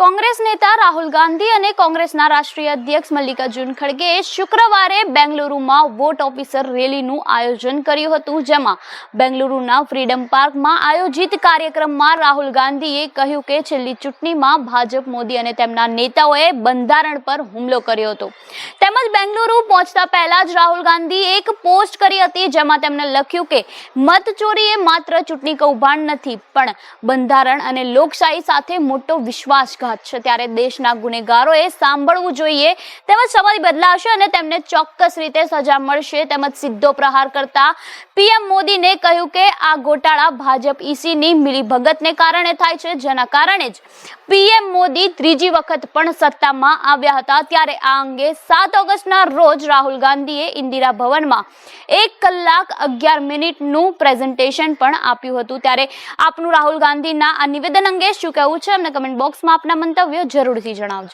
કોંગ્રેસ નેતા રાહુલ ગાંધી અને કોંગ્રેસના રાષ્ટ્રીય અધ્યક્ષ મલ્લિકાર્જુન ખડગેએ શુક્રવારે બેંગલુરુમાં વોટ ઓફિસર રેલીનું આયોજન કર્યું હતું, જેમાં બેંગલુરુના ફ્રીડમ પાર્કમાં આયોજિત કાર્યક્રમમાં રાહુલ ગાંધીએ કહ્યું કે છેલ્લી ચૂંટણીમાં ભાજપ, મોદી અને તેમના નેતાઓએ બંધારણ પર હુમલો કર્યો હતો. તેમજ બેંગલુરુ પહોંચતા પહેલા જ રાહુલ ગાંધીએ એક પોસ્ટ કરી હતી, જેમાં તેમણે લખ્યું કે મતચોરી એ માત્ર ચૂંટણી કૌભાંડ નથી, પણ બંધારણ અને લોકશાહી સાથે મોટો વિશ્વાસઘાત છે. ત્યારે દેશના ગુનેગારોએ સાંભળવું જોઈએ, તેમજ સમય બદલાશે અને તેમને ચોક્કસ રીતે સજા મળશે. તેમજ સીધો પ્રહાર કરતા પીએમ મોદીને કહ્યું કે આ ગોટાળા ભાજપ ઈસીની મિલીભગતને કારણે થાય છે, જેના કારણે જ પીએમ મોદી ત્રીજી વખત પણ સત્તામાં આવ્યા હતા. ત્યારે આ અંગે 7 ઓગસ્ટના રોજ રાહુલ ગાંધીએ ઇન્દિરા ભવનમાં 1 કલાક 11 મિનિટનું પ્રેઝન્ટેશન પણ આપ્યું હતું. ત્યારે આપનું રાહુલ ગાંધીના આ નિવેદન અંગે શું કહેવું છે, અમને કમેન્ટ બોક્સમાં આપના મંતવ્યો જરૂરથી જણાવજો.